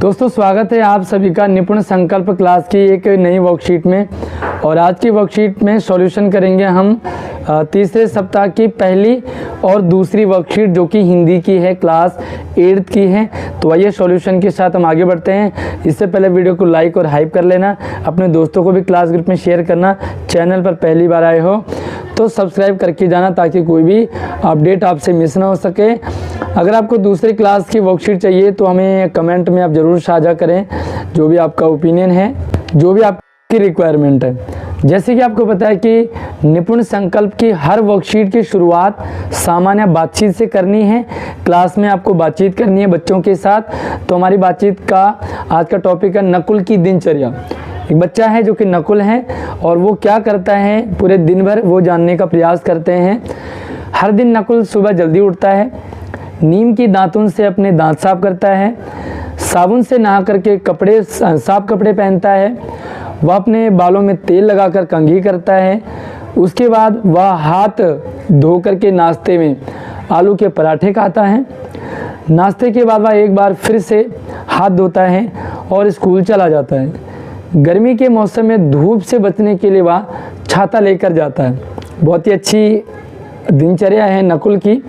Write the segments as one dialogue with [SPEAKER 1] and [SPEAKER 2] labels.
[SPEAKER 1] दोस्तों स्वागत है आप सभी का निपुण संकल्प क्लास की एक नई वर्कशीट में। और आज की वर्कशीट में सॉल्यूशन करेंगे हम तीसरे सप्ताह की पहली और दूसरी वर्कशीट जो कि हिंदी की है, क्लास 8 की है। तो आइए सॉल्यूशन के साथ हम आगे बढ़ते हैं। इससे पहले वीडियो को लाइक और हाइप कर लेना, अपने दोस्तों को भी क्लास ग्रुप में शेयर करना। चैनल पर पहली बार आए हो तो सब्सक्राइब करके जाना ताकि कोई भी अपडेट आपसे मिस ना हो सके। अगर आपको दूसरी क्लास की वर्कशीट चाहिए तो हमें कमेंट में आप ज़रूर साझा करें, जो भी आपका ओपिनियन है, जो भी आपकी रिक्वायरमेंट है। जैसे कि आपको पता है कि निपुण संकल्प की हर वर्कशीट की शुरुआत सामान्य बातचीत से करनी है। क्लास में आपको बातचीत करनी है बच्चों के साथ। तो हमारी बातचीत का आज का टॉपिक है नकुल की दिनचर्या। एक बच्चा है जो कि नकुल है और वो क्या करता है पूरे दिन भर, वो जानने का प्रयास करते हैं। हर दिन नकुल सुबह जल्दी उठता है, नीम की दातुन से अपने दांत साफ करता है, साबुन से नहा करके साफ कपड़े पहनता है, वह अपने बालों में तेल लगाकर कंघी करता है। उसके बाद वह हाथ धो करके नाश्ते में आलू के पराठे खाता है। नाश्ते के बाद वह एक बार फिर से हाथ धोता है और स्कूल चला जाता है। गर्मी के मौसम में धूप से बचने के लिए वह छाता लेकर जाता है। बहुत ही अच्छी दिनचर्या है नकुल की।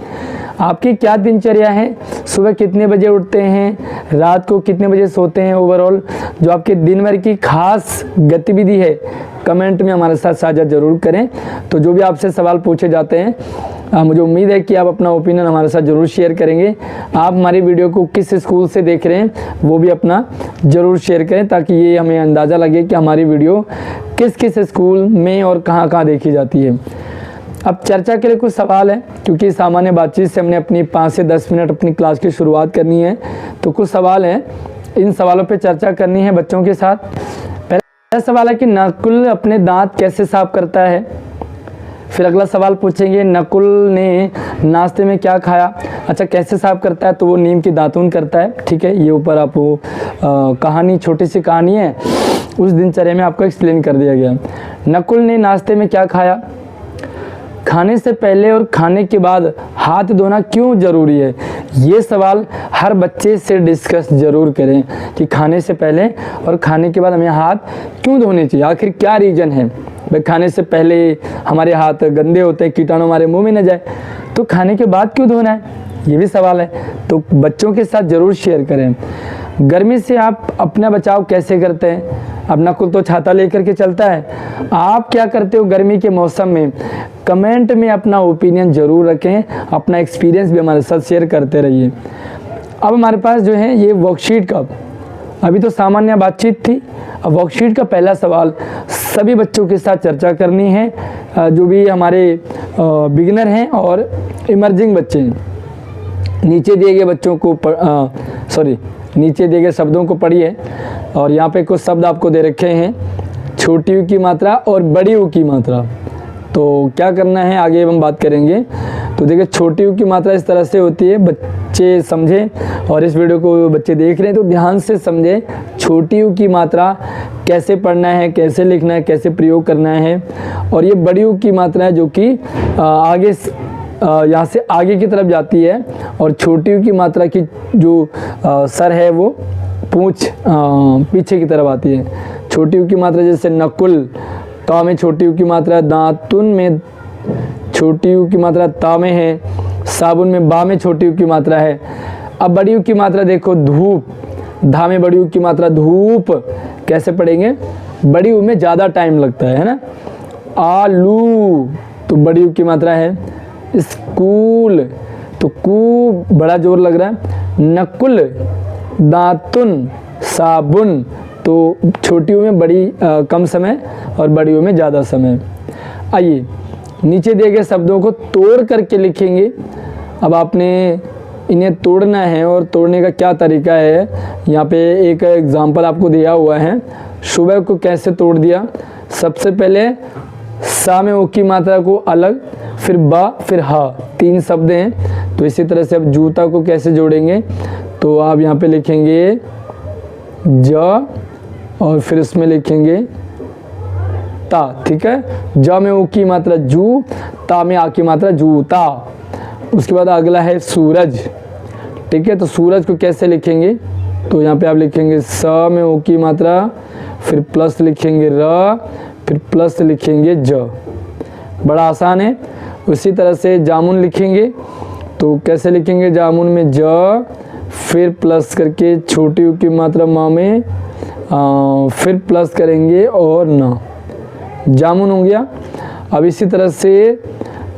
[SPEAKER 1] आपकी क्या दिनचर्या है? सुबह कितने बजे उठते हैं, रात को कितने बजे सोते हैं? ओवरऑल जो आपके दिन भर की खास गतिविधि है कमेंट में हमारे साथ साझा जरूर करें। तो जो भी आपसे सवाल पूछे जाते हैं मुझे उम्मीद है कि आप अपना ओपिनियन हमारे साथ ज़रूर शेयर करेंगे। आप हमारी वीडियो को किस स्कूल से देख रहे हैं वो भी अपना ज़रूर शेयर करें ताकि ये हमें अंदाज़ा लगे कि हमारी वीडियो किस किस स्कूल में और कहाँ कहाँ देखी जाती है। अब चर्चा के लिए कुछ सवाल है, क्योंकि सामान्य बातचीत से हमने अपनी 5 से 10 मिनट अपनी क्लास की शुरुआत करनी है। तो कुछ सवाल हैं, इन सवालों पे चर्चा करनी है बच्चों के साथ। पहला सवाल है कि नकुल अपने दांत कैसे साफ करता है। फिर अगला सवाल पूछेंगे नकुल ने नाश्ते में क्या खाया। अच्छा, कैसे साफ करता है? तो वो नीम की दातुन करता है। ठीक है, ये ऊपर आपको कहानी, छोटी सी कहानी है, उस दिनचर्या में आपको एक्सप्लेन कर दिया गया। नकुल ने नाश्ते में क्या खाया। खाने से पहले और खाने के बाद हाथ धोना क्यों ज़रूरी है? ये सवाल हर बच्चे से डिस्कस ज़रूर करें कि खाने से पहले और खाने के बाद हमें हाथ क्यों धोने चाहिए, आखिर क्या रीज़न है। भाई खाने से पहले हमारे हाथ गंदे होते हैं, कीटाणु हमारे मुंह में न जाए, तो खाने के बाद क्यों धोना है, ये भी सवाल है। तो बच्चों के साथ ज़रूर शेयर करें। गर्मी से आप अपना बचाव कैसे करते हैं? अब नकुल तो छाता लेकर के चलता है, आप क्या करते हो गर्मी के मौसम में? कमेंट में अपना ओपिनियन ज़रूर रखें, अपना एक्सपीरियंस भी हमारे साथ शेयर करते रहिए। अब हमारे पास जो है ये वर्कशीट का, अभी तो सामान्य बातचीत थी, अब वर्कशीट का पहला सवाल सभी बच्चों के साथ चर्चा करनी है, जो भी हमारे बिगिनर हैं और इमर्जिंग बच्चे हैं। नीचे दिए गए बच्चों को नीचे दिए गए शब्दों को पढ़िए और यहाँ पे कुछ शब्द आपको दे रखे हैं, छोटी ऊ की मात्रा और बड़ी ऊ की मात्रा। तो क्या करना है आगे हम बात करेंगे। तो देखिए, छोटी ऊ की मात्रा इस तरह से होती है, बच्चे समझें और इस वीडियो को बच्चे देख रहे हैं तो ध्यान से समझें छोटी ऊ की मात्रा कैसे पढ़ना है, कैसे लिखना है, कैसे प्रयोग करना है। और ये बड़ी ऊ की मात्रा है जो कि आगे यहाँ से आगे की तरफ जाती है, और छोटी ऊ की मात्रा की जो सर है वो पूंछ पीछे की तरफ आती है। छोटी ऊ की मात्रा जैसे नकुल, ता में छोटी ऊ की मात्रा, दातुन में छोटी ऊ की मात्रा ता में है, साबुन में बा में छोटी ऊ की मात्रा है। अब बड़ी ऊ की मात्रा देखो, धूप, धा में बड़ी ऊ की मात्रा धूप, कैसे पढ़ेंगे? बड़ी ऊ में ज़्यादा टाइम लगता है ना। आलू तो बड़ी ऊ की मात्रा है। स्कूल तो कू बड़ा जोर लग रहा है। नकुल, दातुन, साबुन तो छोटी ऊ में बड़ी कम समय और बड़ी ऊ में ज़्यादा समय। आइए नीचे दिए गए शब्दों को तोड़ करके लिखेंगे। अब आपने इन्हें तोड़ना है और तोड़ने का क्या तरीका है, यहाँ पे एक एग्जाम्पल आपको दिया हुआ है। सुबह को कैसे तोड़ दिया? सबसे पहले सा में ओ की मात्रा को अलग, फिर बा, फिर हा, 3 शब्द हैं। तो इसी तरह से अब जूता को कैसे जोड़ेंगे? तो आप यहाँ पे लिखेंगे ज और फिर उसमें लिखेंगे ता। ठीक है, ज में ओ की मात्रा जू, ता में आ की मात्रा जूता। उसके बाद अगला है सूरज। ठीक है, तो सूरज को कैसे लिखेंगे? तो यहाँ पे आप लिखेंगे स में ओ की मात्रा, फिर प्लस लिखेंगे र, फिर प्लस लिखेंगे ज। बड़ा आसान है। उसी तरह से जामुन लिखेंगे तो कैसे लिखेंगे, जामुन में ज, फिर प्लस करके छोटी ऊ की मात्रा म में फिर प्लस करेंगे और न, जामुन हो गया। अब इसी तरह से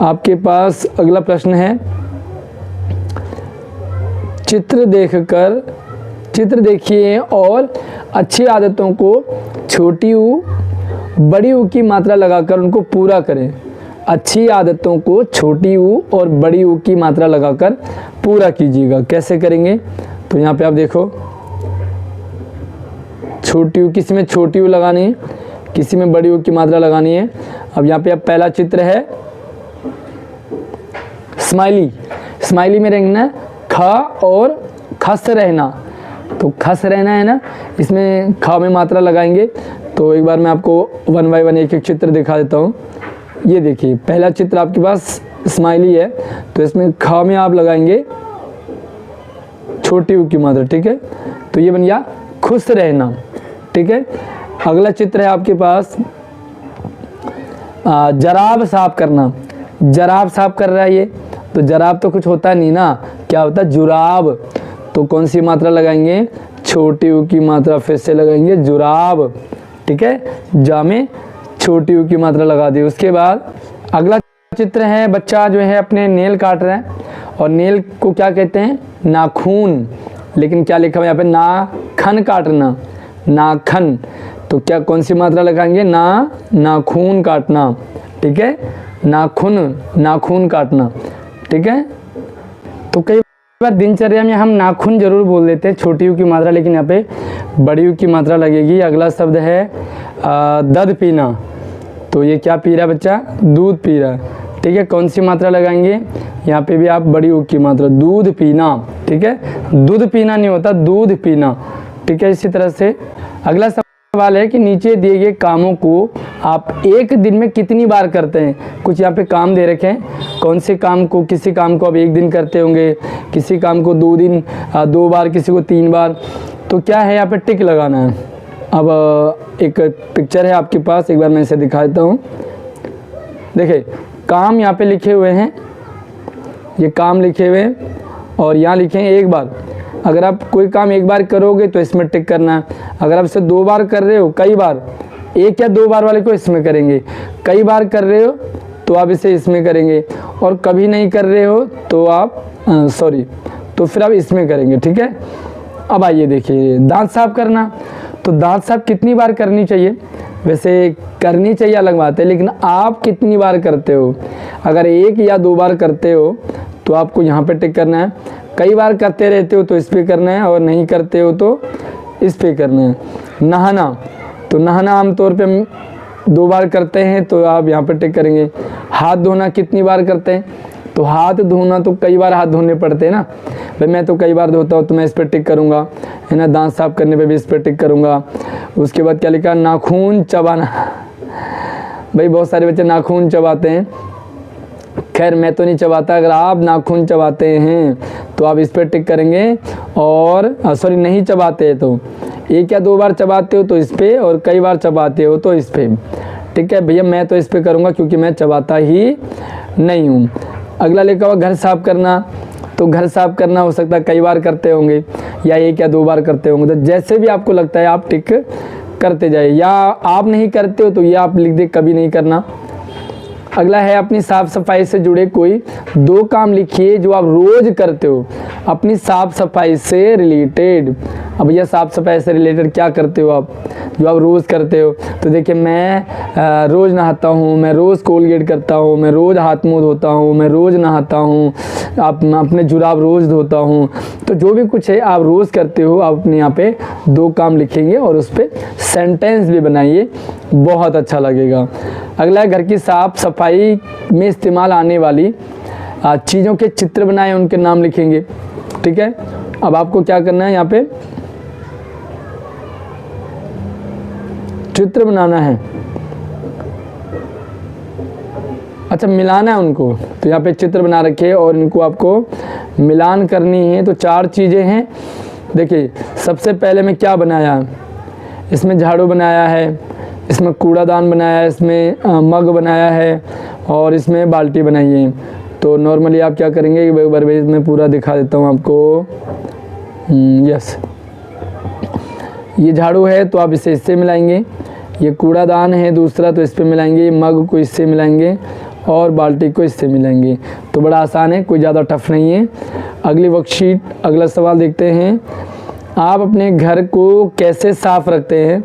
[SPEAKER 1] आपके पास अगला प्रश्न है, चित्र देखिए और अच्छी आदतों को छोटी ऊ बड़ी ऊ की मात्रा लगाकर उनको पूरा करें। अच्छी आदतों को छोटी ऊ और बड़ी ऊ की मात्रा लगाकर पूरा कीजिएगा। कैसे करेंगे, तो यहाँ पे आप देखो, छोटी ऊ, किसी में छोटी ऊ लगानी है, किसी में बड़ी ऊ की मात्रा लगानी है। अब यहाँ पे अब पहला चित्र है स्माइली में रहना ख और खस रहना, तो खस रहना है ना, इसमें ख में मात्रा लगाएंगे। तो एक बार मैं आपको 1 बाय 1 एक चित्र दिखा देता हूँ। ये देखिए, पहला चित्र आपके पास स्माइली है, तो इसमें ख में आप लगाएंगे छोटी ऊ की मात्रा, ठीक है। तो ये बन गया खुश रहना, ठीक है। अगला चित्र है आपके पास जराब साफ करना। जराब साफ कर रहा है ये, तो जराब तो कुछ होता नहीं ना, क्या होता है जुराब। तो कौन सी मात्रा लगाएंगे, छोटी ऊ की मात्रा फिर से लगाएंगे जुराब, ठीक है। जा में छोटी ऊ की मात्रा लगा दी। उसके बाद अगला चित्र है, बच्चा जो है अपने नेल काट रहा है, और नेल को क्या कहते हैं, नाखून। लेकिन क्या लिखा हुआ यहाँ पे, नाखन काटना, नाखन। तो क्या कौन सी मात्रा लगाएंगे, नाखून काटना, ठीक है, नाखून काटना, ठीक है। तो कई बार दिनचर्या में हम नाखून जरूर बोल देते हैं छोटी ऊ की मात्रा, लेकिन यहाँ पे बड़ी ऊ की मात्रा लगेगी। अगला शब्द है दूध पीना। तो ये क्या पी रहा है बच्चा, दूध पी रहा है, ठीक है। कौन सी मात्रा लगाएंगे, यहाँ पे भी आप बड़ी ऊ की मात्रा, दूध पीना, ठीक है। दूध पीना नहीं होता, दूध पीना, ठीक है। इसी तरह से अगला सवाल है कि नीचे दिए गए कामों को आप एक दिन में कितनी बार करते हैं। कुछ यहाँ पे काम दे रखे हैं, कौन से काम को, किसी काम को आप एक दिन करते होंगे, किसी काम को 2 दिन 2 बार, किसी को 3 बार। तो क्या है, यहाँ पे टिक लगाना है। अब एक पिक्चर है आपके पास, एक बार मैं इसे दिखा देता हूँ। देखिए, काम यहाँ पे लिखे हुए हैं, ये काम लिखे हुए हैं, और यहाँ लिखे हैं 1 बार। अगर आप कोई काम 1 बार करोगे तो इसमें टिक करना है। अगर आप इसे 2 बार कर रहे हो, कई बार, 1 या 2 बार वाले को इसमें करेंगे, कई बार कर रहे हो तो आप इसे इसमें करेंगे, और कभी नहीं कर रहे हो तो आप तो फिर आप इसमें करेंगे, ठीक है। अब आइए देखिए, दांत साफ करना। तो दांत साफ कितनी बार करनी चाहिए, वैसे करनी चाहिए अलग बात है, लेकिन आप कितनी बार करते हो। अगर 1 या 2 बार करते हो तो आपको यहाँ पे टिक करना है। कई बार करते रहते हो तो इस पे करना है, और नहीं करते हो तो इस पे करना है। नहाना, तो नहाना आमतौर पे हम 2 बार करते हैं, तो आप यहाँ पे टिक करेंगे। हाथ धोना कितनी बार करते हैं, तो हाथ धोना तो कई बार हाथ धोने पड़ते हैं ना भाई, मैं तो कई बार धोता हूँ तो मैं इस पर टिक करूँगा, है ना। दांत साफ करने पे भी इस पर टिक करूँगा। उसके बाद क्या लिखा, नाखून चबाना। भाई बहुत सारे बच्चे नाखून चबाते हैं, खैर मैं तो नहीं चबाता। अगर आप नाखून चबाते हैं तो आप इस पर टिक करेंगे, और नहीं चबाते तो 1 या 2 बार चबाते हो तो इस पर, और कई बार चबाते हो तो इस पर, ठीक है भैया। मैं तो इस पर करूँगा क्योंकि मैं चबाता ही नहीं हूँ। अगला लिखा हुआ घर साफ करना। तो घर साफ करना हो सकता है कई बार करते होंगे, या 1 या 2 बार करते होंगे, तो जैसे भी आपको लगता है आप टिक करते जाइए। या आप नहीं करते हो तो ये आप लिख दे कभी नहीं करना। अगला है अपनी साफ सफाई से जुड़े कोई 2 काम लिखिए जो आप रोज करते हो, अपनी साफ सफाई से रिलेटेड। अब भैया साफ सफाई से रिलेटेड क्या करते हो आप, जो आप रोज़ करते हो। तो देखिए, मैं रोज़ नहाता हूँ, मैं रोज़ कोलगेट करता हूँ, मैं रोज़ हाथ मुँह धोता हूँ, मैं रोज़ नहाता हूँ, अपने जुराब रोज़ धोता हूँ। तो जो भी कुछ है आप रोज़ करते हो, आप अपने यहाँ पे 2 काम लिखेंगे और उस पर सेंटेंस भी बनाइए, बहुत अच्छा लगेगा। अगला है घर की साफ सफाई में इस्तेमाल आने वाली चीज़ों के चित्र बनाएं, उनके नाम लिखेंगे, ठीक है। अब आपको क्या करना है, यहाँ पे चित्र बनाना है, अच्छा मिलाना है उनको। तो यहाँ पे चित्र बना रखे और इनको आपको मिलान करनी है। तो 4 चीज़ें हैं, देखिए सबसे पहले मैं क्या बनाया, इसमें झाड़ू बनाया है, इसमें कूड़ादान बनाया है, इसमें मग बनाया है और इसमें बाल्टी बनाई है। तो नॉर्मली आप क्या करेंगे, एक बार मैं पूरा दिखा देता हूँ आपको। यस, ये झाड़ू है तो आप इसे इससे मिलाएंगे, ये कूड़ादान है दूसरा तो इस पे मिलाएंगे, मग को इससे मिलाएंगे और बाल्टी को इससे मिलाएंगे। तो बड़ा आसान है, कोई ज़्यादा टफ नहीं है। अगली वर्कशीट, अगला सवाल देखते हैं। आप अपने घर को कैसे साफ़ रखते हैं?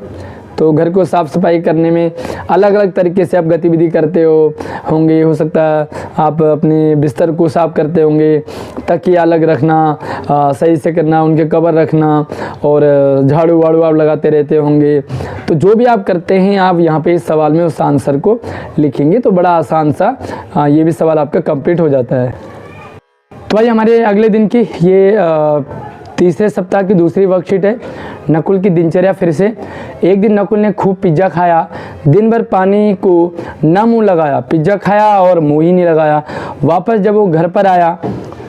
[SPEAKER 1] तो घर को साफ़ सफाई करने में अलग अलग तरीके से आप गतिविधि करते होंगे। हो सकता है आप अपने बिस्तर को साफ़ करते होंगे, तकिया अलग रखना, सही से करना, उनके कवर रखना और झाड़ू वाड़ू आप लगाते रहते होंगे। तो जो भी आप करते हैं आप यहाँ पे इस सवाल में उस आंसर को लिखेंगे। तो बड़ा आसान सा ये भी सवाल आपका कंप्लीट हो जाता है। तो भाई हमारे अगले दिन की ये तीसरे सप्ताह की दूसरी वर्कशीट है, नकुल की दिनचर्या। फिर से एक दिन नकुल ने खूब पिज्ज़ा खाया, दिन भर पानी को न मुंह लगाया, पिज्ज़ा खाया और मुंह ही नहीं लगाया। वापस जब वो घर पर आया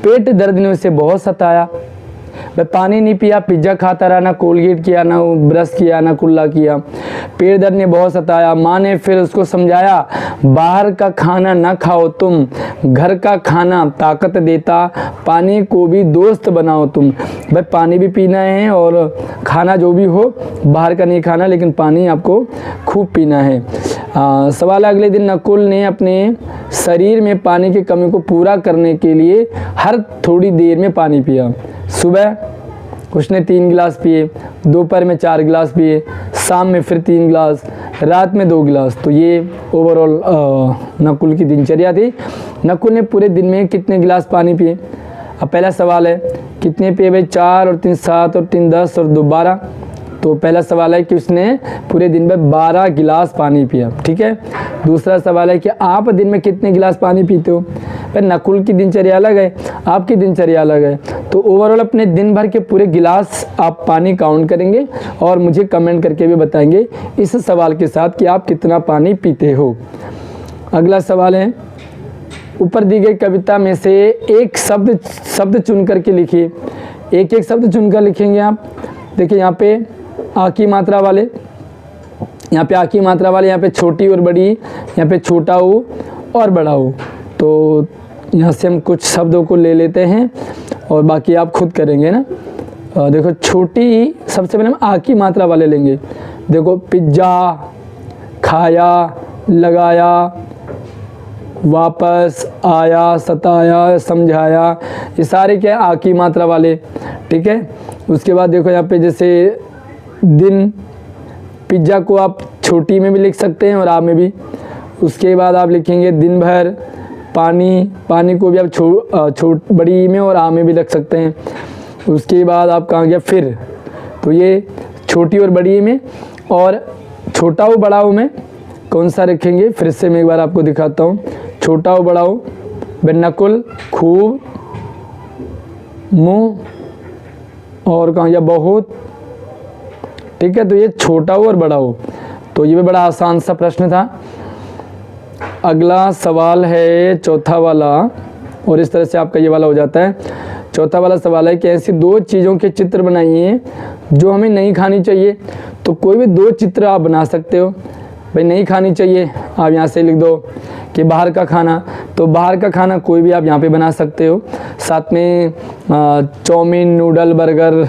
[SPEAKER 1] पेट दर्द ने उसे बहुत सताया। वह पानी नहीं पिया, पिज्ज़ा खाता रहा, ना कोलगेट किया, ना ब्रश किया, ना कुल्ला किया। पेट दर्द ने बहुत सताया। माँ ने फिर उसको समझाया, बाहर का खाना ना खाओ तुम, घर का खाना ताकत देता, पानी को भी दोस्त बनाओ तुम। भाई पानी भी पीना है और खाना जो भी हो बाहर का नहीं खाना, लेकिन पानी आपको खूब पीना है। सवाल अगले दिन नकुल ने अपने शरीर में पानी की कमी को पूरा करने के लिए हर थोड़ी देर में पानी पिया। सुबह उसने 3 गिलास पिए, दोपहर में 4 गिलास पिए, शाम में फिर 3 गिलास, रात में 2 गिलास। तो ये ओवरऑल नकुल की दिनचर्या थी। नकुल ने पूरे दिन में कितने गिलास पानी पिए? अब पहला सवाल है कितने पिए भाई? 4 और 3 7 और 3 10 और 2 12। तो पहला सवाल है कि उसने पूरे दिन में 12 गिलास पानी पिया। ठीक है। दूसरा सवाल है कि आप दिन में कितने गिलास पानी पीते हो? भाई नकुल की दिनचर्या अलग है, आपकी दिनचर्या अलग है। तो ओवरऑल अपने दिन भर के पूरे गिलास आप पानी काउंट करेंगे और मुझे कमेंट करके भी बताएंगे इस सवाल के साथ कि आप कितना पानी पीते हो। अगला सवाल है, ऊपर दी गई कविता में से एक शब्द चुन करके लिखिए। एक एक शब्द चुनकर लिखेंगे आप। देखिए यहाँ पे आ की मात्रा वाले, यहाँ पे आ की मात्रा वाले, यहाँ पे छोटी और बड़ी, यहाँ पे छोटा ऊ और बड़ा ऊ। तो यहाँ से हम कुछ शब्दों को ले लेते हैं और बाकी आप खुद करेंगे ना। देखो छोटी, सबसे पहले हम आ की मात्रा वाले लेंगे। देखो पिज्ज़ा, खाया, लगाया, वापस, आया, सताया, समझाया, ये सारे क्या है? आ की मात्रा वाले। ठीक है। उसके बाद देखो यहाँ पे जैसे दिन, पिज्ज़ा को आप छोटी में भी लिख सकते हैं और आ में भी। उसके बाद आप लिखेंगे दिन भर, पानी को भी आप बड़ी में और आ में भी रख सकते हैं। उसके बाद आप कहाँ गया फिर, तो ये छोटी और बड़ी में। और छोटा हो बड़ा हो में कौन सा रखेंगे? फिर से मैं एक बार आपको दिखाता हूँ। छोटा हो बड़ा हो, नकुल, खूब, मुँह और कहाँ गया बहुत। ठीक है। तो ये छोटा हो और बड़ा हो। तो ये भी बड़ा आसान सा प्रश्न था। अगला सवाल है चौथा वाला, और इस तरह से आपका ये वाला हो जाता है। चौथा वाला सवाल है कि ऐसी 2 चीज़ों के चित्र बनाइए जो हमें नहीं खानी चाहिए। तो कोई भी 2 चित्र आप बना सकते हो। भाई नहीं खानी चाहिए, आप यहाँ से लिख दो कि बाहर का खाना, तो बाहर का खाना कोई भी आप यहाँ पे बना सकते हो। साथ में चाउमीन, नूडल, बर्गर,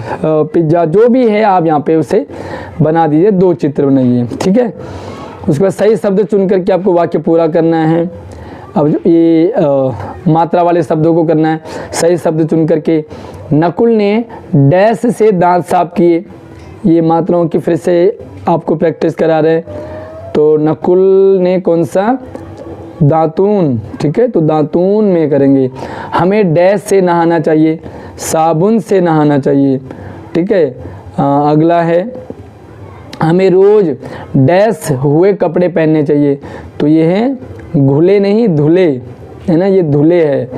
[SPEAKER 1] पिज्ज़ा जो भी है आप यहाँ पे उसे बना दीजिए, 2 चित्र बनाइए। ठीक है। उसके बाद सही शब्द चुन करके आपको वाक्य पूरा करना है। अब ये मात्रा वाले शब्दों को करना है। सही शब्द चुन करके, नकुल ने डैश से दांत साफ किए। ये मात्राओं की फिर से आपको प्रैक्टिस करा रहे हैं। तो नकुल ने कौन सा? दातून। ठीक है। तो दातून में करेंगे। हमें डैश से नहाना चाहिए, साबुन से नहाना चाहिए। ठीक है। अगला है हमें रोज डैश हुए कपड़े पहनने चाहिए। तो ये है घुले नहीं धुले, है ना, ये धुले है।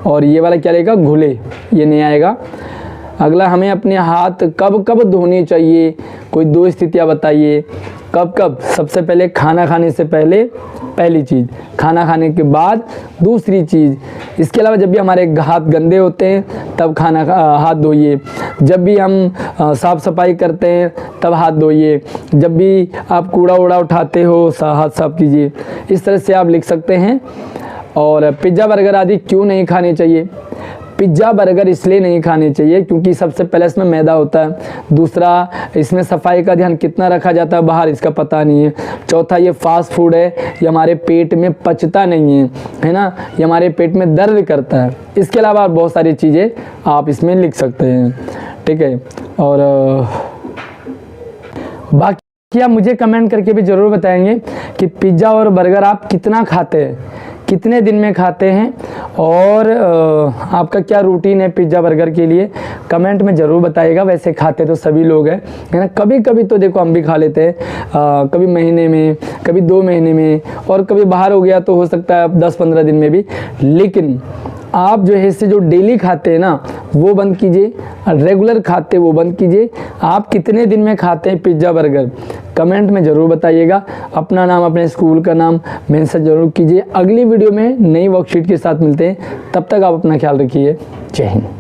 [SPEAKER 1] और ये वाला क्या रहेगा? घुले, ये नहीं आएगा। अगला, हमें अपने हाथ कब कब धोने चाहिए, कोई 2 स्थितियाँ बताइए। कब कब? सबसे पहले खाना खाने से पहले पहली चीज़, खाना खाने के बाद दूसरी चीज़। इसके अलावा जब भी हमारे हाथ गंदे होते हैं तब हाथ धोइए। जब भी हम साफ़ सफाई करते हैं तब हाथ धोइए। जब भी आप कूड़ा वूड़ा उठाते हो हाथ साफ कीजिए। इस तरह से आप लिख सकते हैं। और पिज़्ज़ा बर्गर आदि क्यों नहीं खाने चाहिए? पिज़्ज़ा बर्गर इसलिए नहीं खाने चाहिए क्योंकि सबसे पहले इसमें मैदा होता है। दूसरा, इसमें सफाई का ध्यान कितना रखा जाता है बाहर, इसका पता नहीं है। चौथा, ये फास्ट फूड है, ये हमारे पेट में पचता नहीं है ना, ये हमारे पेट में दर्द करता है। इसके अलावा बहुत सारी चीज़ें आप इसमें लिख सकते हैं, ठीक है। और बाकी आप मुझे कमेंट करके भी ज़रूर बताएंगे कि पिज़्ज़ा और बर्गर आप कितना खाते हैं, कितने दिन में खाते हैं, और आपका क्या रूटीन है पिज़्ज़ा बर्गर के लिए, कमेंट में ज़रूर बताइएगा। वैसे खाते तो सभी लोग हैं, है ना। कभी कभी तो देखो हम भी खा लेते हैं, कभी महीने में, कभी 2 महीने में, और कभी बाहर हो गया तो हो सकता है 10-15 दिन में भी। लेकिन आप जो है इससे जो डेली खाते हैं ना वो बंद कीजिए, रेगुलर खाते वो बंद कीजिए। आप कितने दिन में खाते हैं पिज़्ज़ा बर्गर, कमेंट में ज़रूर बताइएगा। अपना नाम, अपने स्कूल का नाम मेंशन ज़रूर कीजिए। अगली वीडियो में नई वर्कशीट के साथ मिलते हैं, तब तक आप अपना ख्याल रखिए। जय हिंद।